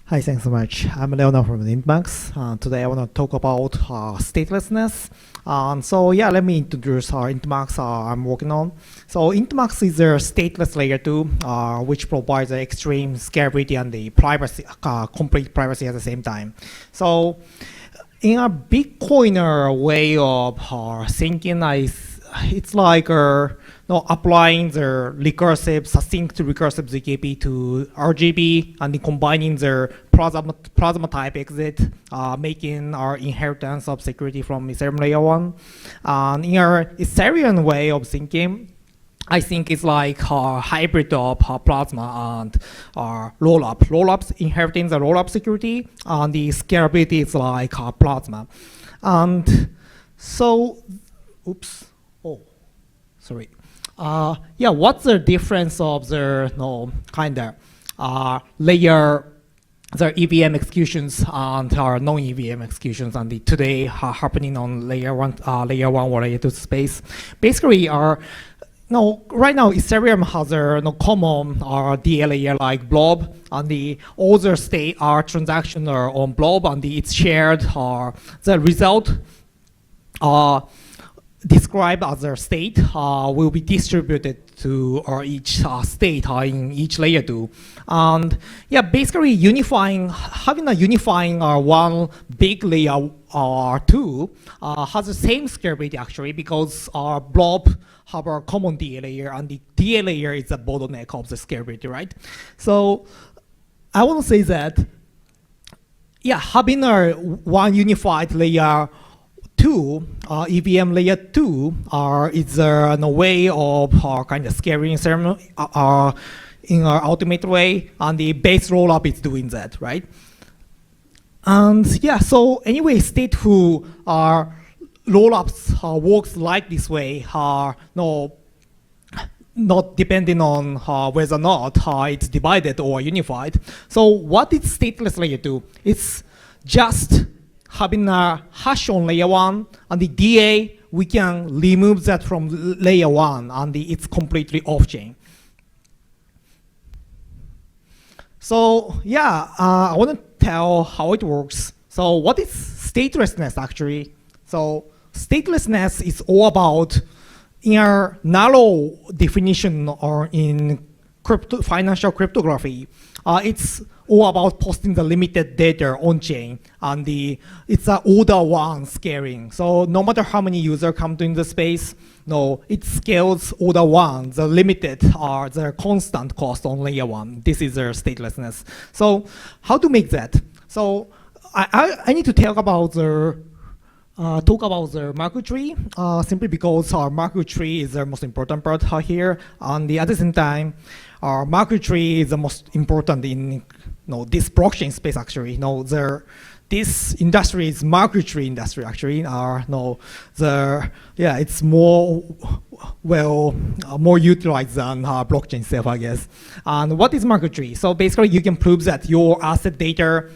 Hi, thanks so much. I'm Leona from Nintmax. Today I want to talk about statelessness. Let me introduce Nintmax I'm working on. So Nintmax is a stateless layer 2, which provides extreme scalability and the privacy, complete privacy at the same time. So in a Bitcoiner way of thinking, it's like applying the succinct recursive ZKP to RGB and then combining the plasma type exit, making our inheritance of security from Ethereum layer 1. And in our Ethereum way of thinking, I think it's like a hybrid of plasma and rollup. Rollup's inheriting the rollup security, and the scalability is like plasma. And so, oops. Oh, sorry. What's the difference of the layer, the EVM executions and our non-EVM executions, and the today happening on layer 1 or layer 2 space? Basically, right now Ethereum has a common DA layer like blob, and the other state transaction are on blob, and it's shared. The result described as a state will be distributed to each state in each layer 2. And yeah, basically having a unifying one big layer 2 has the same scalability actually, because our blob have a common DA layer, and the DA layer is the bottleneck of the scalability, right? So I want to say that, yeah, having a one unified layer 2, EVM layer 2 is a way of scaling in our ultimate way, and the base rollup is doing that, right? And yeah, so anyway, stateful rollups works like this way, not depending on whether or not it's divided or unified. So what is stateless layer 2? It's just having a hash on layer 1, and the DA, we can remove that from layer 1, and it's completely off-chain. So yeah, I want to tell how it works. So what is statelessness actually? So statelessness is all about, in a narrow definition or in financial cryptography, it's all about posting the limited data on chain, and it's an order 1 scaling. So no matter how many users come to the space, it scales order 1, the limited or the constant cost on layer 1. This is their statelessness. So how to make that? So I need to talk about the market tree, simply because our market tree is the most important part here. And at the same time, our market tree is the most important in this blockchain space actually. This industry is market tree industry actually. It's more utilized than blockchain itself, I guess. And what is market tree? So basically, you can prove that your asset data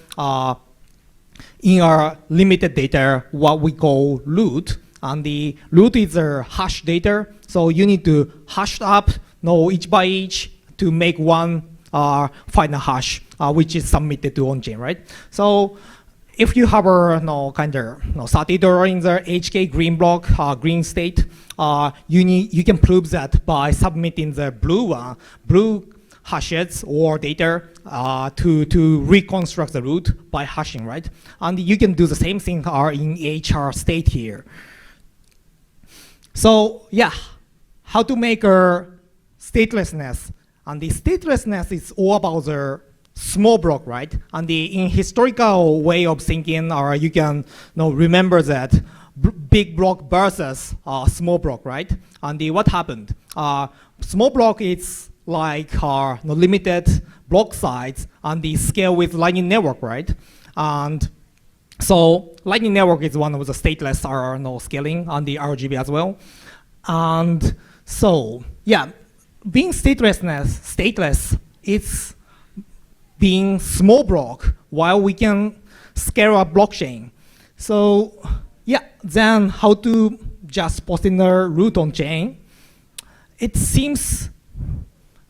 in our limited data, what we call root, and the root is a hash data. So you need to hash up each by each to make one final hash, which is submitted to on-chain, right? So if you have a $30 in the HK green block, green state, you can prove that by submitting the blue hashes or data to reconstruct the root by hashing, right? And you can do the same thing in HR state here. So yeah, how to make a statelessness? And the statelessness is all about the small block, right? And in historical way of thinking, you can remember that big block versus small block, right? And what happened? Small block is like limited block size and the scale with Lightning Network, right? And so Lightning Network is one of the stateless scaling on the RGB as well. And so yeah, being stateless, it's being small block while we can scale up blockchain. So yeah, then how to just post in the root on chain? It seems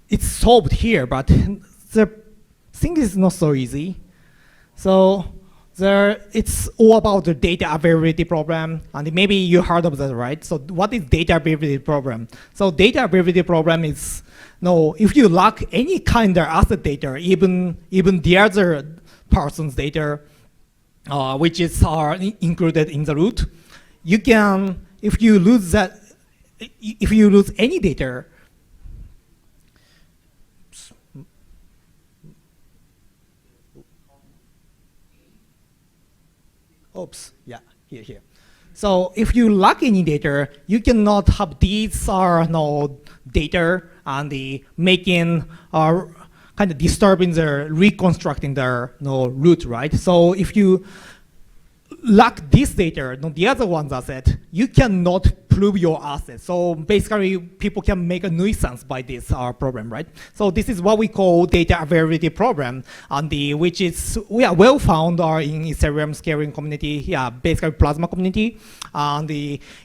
it's solved here, but the thing is not so easy. So it's all about the data availability problem, and maybe you heard of that, right? So what is data availability problem? So data availability problem is, no, if you lack any kind of asset data, even the other person's data, which is included in the root, you can, if you lose any data, oops, yeah, here. So if you lack any data, you cannot have these data and the making kind of disturbing the reconstructing the root, right? So if you lack this data, the other one's asset, you cannot prove your asset. So basically, people can make a nuisance by this problem, right? So this is what we call data availability problem, and which is well found in Ethereum scaling community, basically Plasma community. And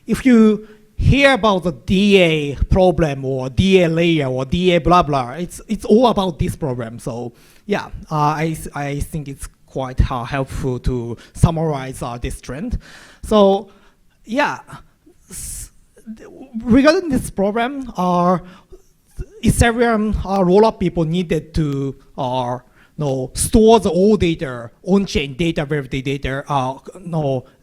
if you hear about the DA problem or DA layer or DA blah blah, it's all about this problem. So yeah, I think it's quite helpful to summarize this trend. So yeah, regarding this problem, Ethereum rollup people needed to store the all data on-chain data availability data,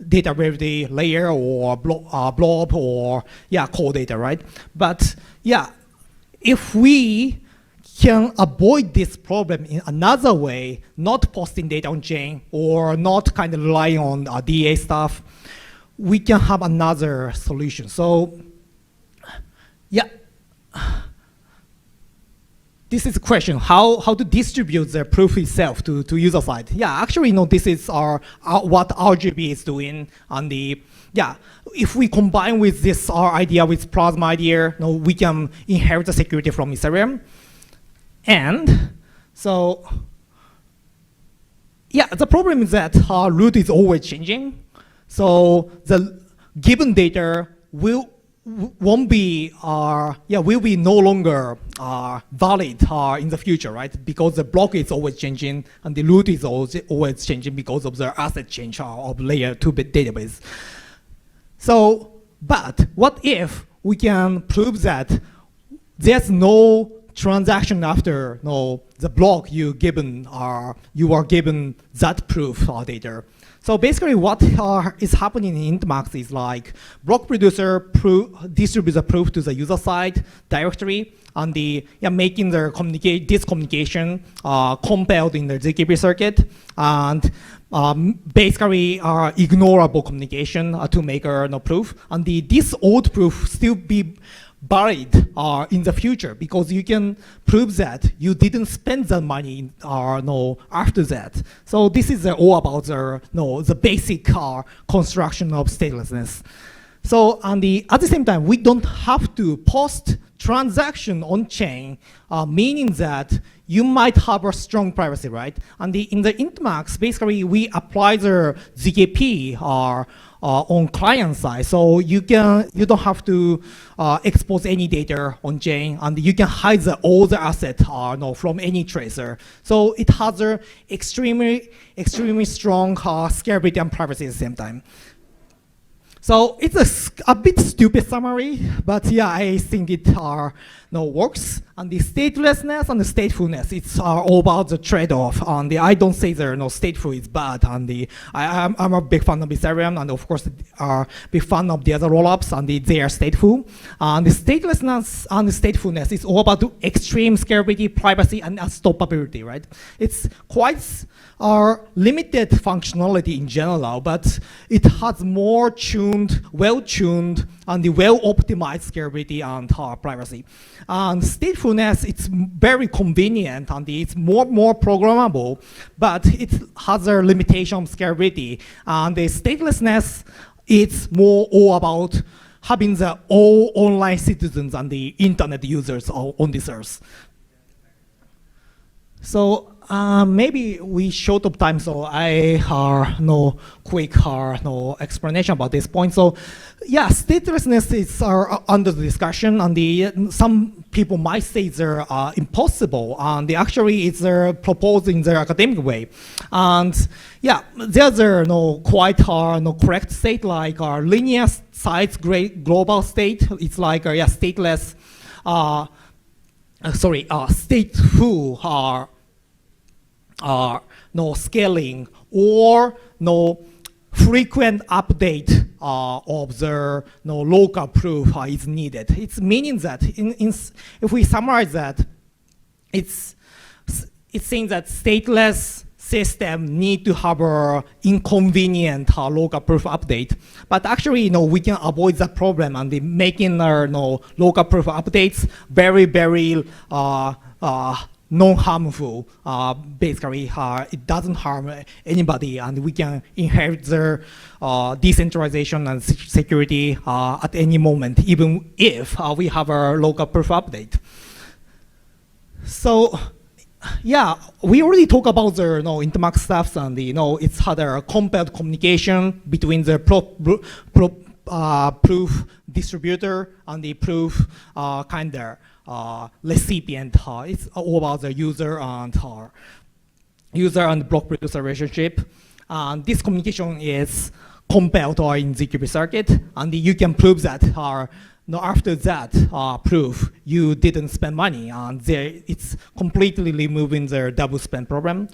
data availability layer or blob or core data, right? But yeah, if we can avoid this problem in another way, not posting data on chain or not kind of relying on DA stuff, we can have another solution. So yeah, this is a question, how to distribute the proof itself to user side. Yeah, actually, this is what RGB is doing. And if we combine with this idea with Plasma idea, we can inherit the security from Ethereum. And so, yeah, the problem is that root is always changing. So the given data will be no longer valid in the future, right? Because the block is always changing and the root is always changing because of the asset change of layer 2 database. So, but what if we can prove that there's no transaction after the block you are given that proof data? So basically what is happening in Intmax is like block producer distributes the proof to the user side directly and making this communication compiled in the ZKP circuit and basically ignorable communication to make a proof. And this old proof still be buried in the future because you can prove that you didn't spend the money after that. So this is all about the basic construction of statelessness. So at the same time, we don't have to post transaction on chain, meaning that you might have a strong privacy, right? And in the Intmax, basically we apply the ZKP on client side, so you don't have to expose any data on chain, and you can hide all the assets from any tracer. So it has a extremely strong scalability and privacy at the same time. So it's a bit stupid summary, but yeah, I think it works. And the statelessness and the statefulness, it's all about the trade-off. And I don't say that stateful is bad. And I'm a big fan of Ethereum, and of course, big fan of the other rollups, and they are stateful. And the statelessness and the statefulness is all about extreme scalability, privacy, and unstoppability, right? It's quite limited functionality in general, but it has more well-tuned, and the well-optimized scalability and privacy. And statefulness, it's very convenient and it's more programmable, but it has a limitation of scalability. And the statelessness, it's more all about having all online citizens and the internet users on this earth. So Maybe we short of time, so I no quick no explanation about this point. So, yeah, statelessness is under the discussion, and some people might say they're impossible, and actually it's proposed in their academic way, and yeah, there's no quite no correct state like linear size global state. It's like yeah, stateless. State who are no scaling or no frequent update of the no local proof is needed. It's meaning that if we summarize that, it's saying that stateless system need to have a inconvenient local proof update. But actually, we can avoid that problem and making our local proof updates very, very non-harmful. Basically, it doesn't harm anybody, and we can inherit their decentralization and security at any moment, even if we have a local proof update. So, yeah, we already talked about the intermax stuff, and it's had a compiled communication between the proof distributor and the proof kind of recipient. It's all about the user and block producer relationship. And this communication is compiled in ZQB circuit, and you can prove that after that proof, you didn't spend money, and it's completely removing the double spend problem.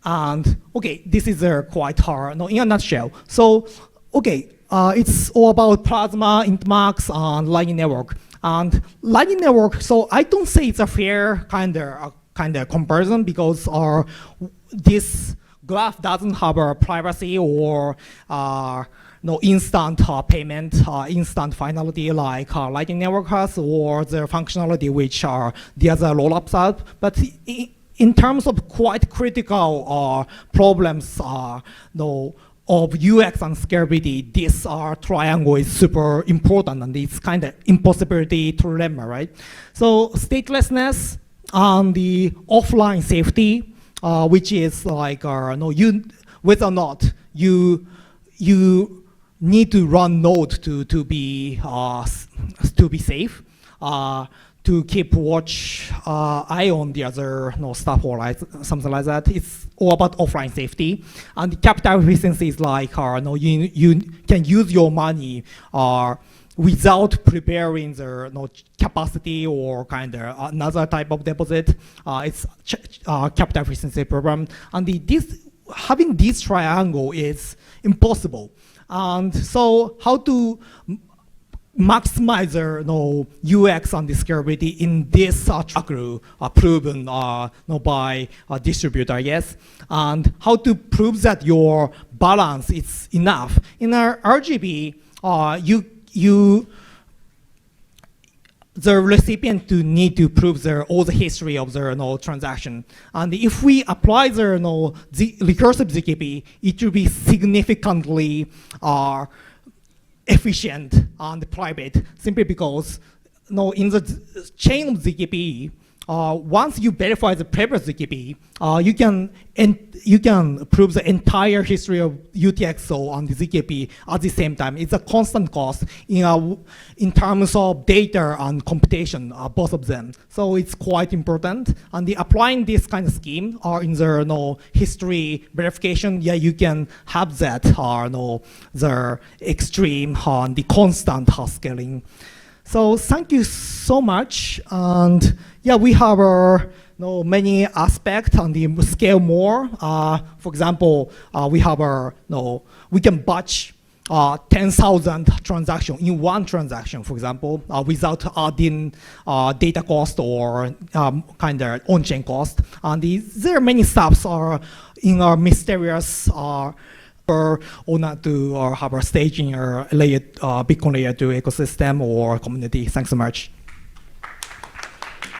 And okay, this is quite hard, in a nutshell. So, okay, it's all about Plasma, Intermax, and Lightning Network. And Lightning Network, so I don't say it's a fair kind of comparison, because this graph doesn't have a privacy or instant payment, instant finality like Lightning Network has, or the functionality which the other rollups have. But in terms of quite critical problems of UX and scalability, this triangle is super important, and it's kind of impossibility to remember, right? So statelessness and the offline safety, which is like whether or not you need to run node to be safe, to keep eye on the other stuff or like something like that. It's all about offline safety, and the capital efficiency is like you can use your money without preparing the capacity or kind of another type of deposit. It's capital efficiency program, and having this triangle is impossible. And so how to maximize the UX and the scalability in this triangle proven by a distributor, yes? And how to prove that your balance is enough. In our RGB, the recipient need to prove all the history of their transaction. And if we apply the recursive ZKP, it will be significantly efficient and private, simply because in the chain of ZKP, once you verify the previous ZKP, you can prove the entire history of UTXO on the ZKP at the same time. It's a constant cost in terms of data and computation, both of them. So it's quite important. And applying this kind of scheme in the history verification, yeah, you can have that the extreme and the constant scaling. So thank you so much. And yeah, we have many aspects and the scale more. For example, we have we can batch 10,000 transactions in one transaction, for example, without adding data cost or kind of on-chain cost. And there are many steps in our mysterious or not to have a staging or Bitcoin layer 2 ecosystem or community. Thanks so much.